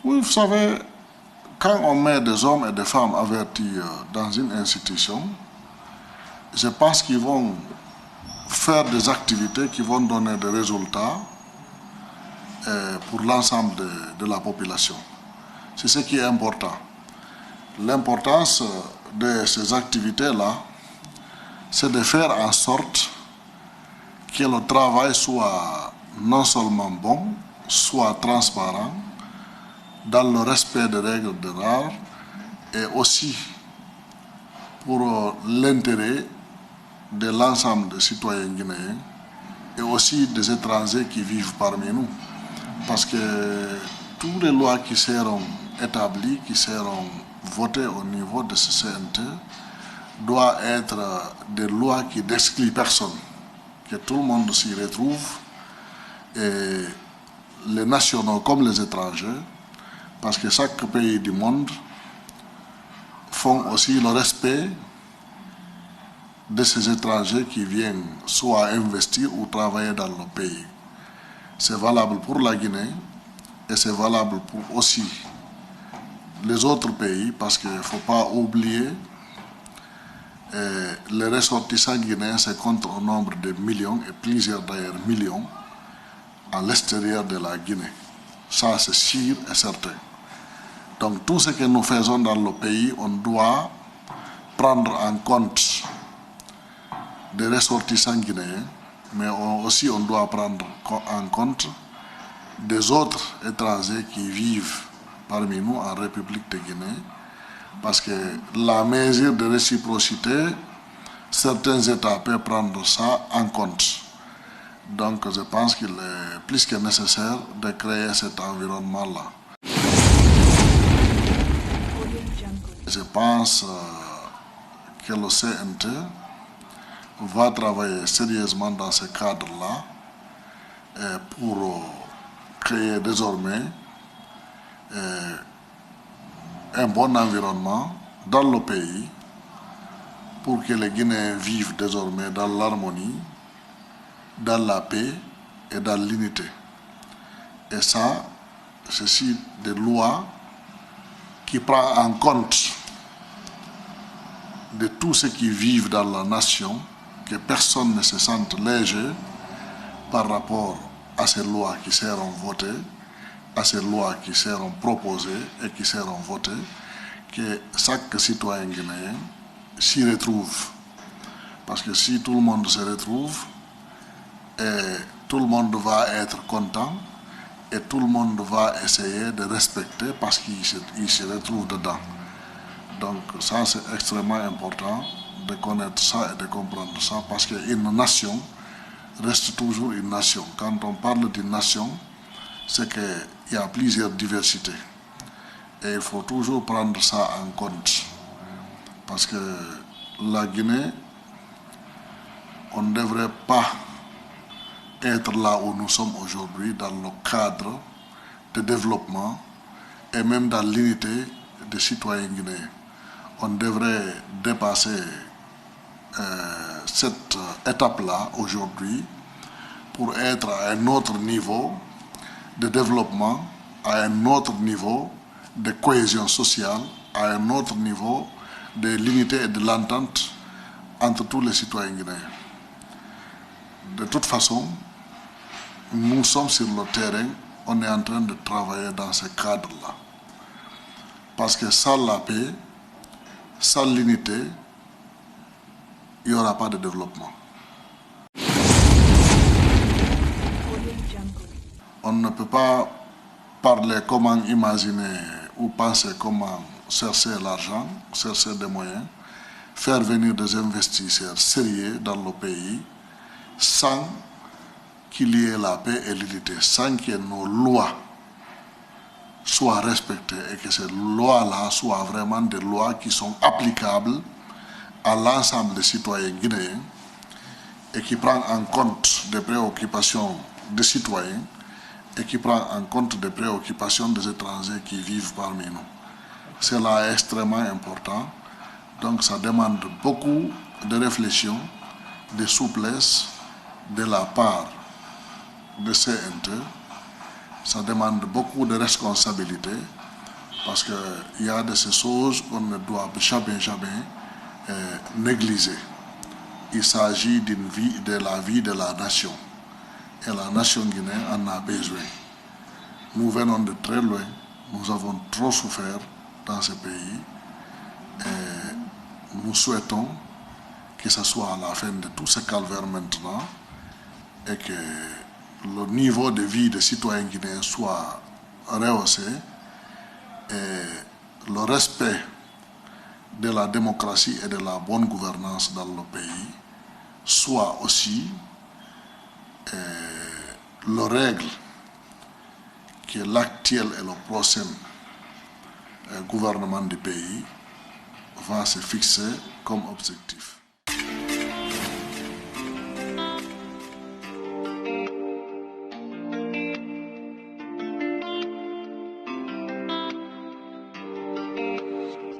Oui, vous savez, quand on met des hommes et des femmes avertis dans une institution, je pense qu'ils vont faire des activités qui vont donner des résultats pour l'ensemble de la population. C'est ce qui est important. L'importance de ces activités-là, c'est de faire en sorte que le travail soit non seulement bon, soit transparent, dans le respect des règles de l'art, et aussi pour l'intérêt de l'ensemble des citoyens guinéens et aussi des étrangers qui vivent parmi nous. Parce que toutes les lois qui seront établies, qui seront votées au niveau de ce CNT, doivent être des lois qui n'excluent personne, que tout le monde s'y retrouve, et les nationaux comme les étrangers, parce que chaque pays du monde font aussi le respect de ces étrangers qui viennent soit investir ou travailler dans le pays. C'est valable pour la Guinée et c'est valable pour aussi les autres pays, parce qu'il ne faut pas oublier les ressortissants guinéens se comptent au nombre de millions et plusieurs d'ailleurs millions à l'extérieur de la Guinée. Ça c'est sûr et certain. Donc tout ce que nous faisons dans le pays, on doit prendre en compte des ressortissants guinéens, mais aussi on doit prendre en compte des autres étrangers qui vivent parmi nous en République de Guinée, parce que la mesure de réciprocité, certains États peuvent prendre ça en compte. Donc je pense qu'il est plus que nécessaire de créer cet environnement-là. Je pense que le CNT va travailler sérieusement dans ce cadre-là pour créer désormais un bon environnement dans le pays pour que les Guinéens vivent désormais dans l'harmonie, dans la paix et dans l'unité. Et ça, c'est des lois qui prennent en compte de tous ceux qui vivent dans la nation, que personne ne se sente léger par rapport à ces lois qui seront votées, à ces lois qui seront proposées et qui seront votées, que chaque citoyen guinéen s'y retrouve. Parce que si tout le monde se retrouve, tout le monde va être content et tout le monde va essayer de respecter parce qu'il se retrouve dedans. Donc ça c'est extrêmement important de connaître ça et de comprendre ça, parce qu'une nation reste toujours une nation. Quand on parle d'une nation, c'est qu'il y a plusieurs diversités. Et il faut toujours prendre ça en compte. Parce que la Guinée, on ne devrait pas être là où nous sommes aujourd'hui dans le cadre de développement et même dans l'unité des citoyens guinéens. On devrait dépasser cette étape-là aujourd'hui pour être à un autre niveau de développement, à un autre niveau de cohésion sociale, à un autre niveau de l'unité et de l'entente entre tous les citoyens guinéens. De toute façon, nous sommes sur le terrain, on est en train de travailler dans ce cadre-là. Parce que sans la paix, sans l'unité, il n'y aura pas de développement. On ne peut pas parler comment imaginer ou penser comment chercher l'argent, chercher des moyens, faire venir des investisseurs sérieux dans le pays sans qu'il y ait la paix et l'unité, sans que nos lois soient respectées et que ces lois-là soient vraiment des lois qui sont applicables à l'ensemble des citoyens guinéens et qui prennent en compte des préoccupations des citoyens et qui prennent en compte des préoccupations des étrangers qui vivent parmi nous. Cela est extrêmement important, donc ça demande beaucoup de réflexion, de souplesse de la part de CNT Ça demande beaucoup de responsabilité parce qu'il y a de ces choses qu'on ne doit jamais négliger. Il s'agit de la vie de la nation. Et la nation guinéenne en a besoin. Nous venons de très loin. Nous avons trop souffert dans ce pays. Et nous souhaitons que ce soit à la fin de tout ce calvaire maintenant et que le niveau de vie des citoyens guinéens soit rehaussé et le respect de la démocratie et de la bonne gouvernance dans le pays soit aussi le règle que l'actuel et le prochain gouvernement du pays va se fixer comme objectif.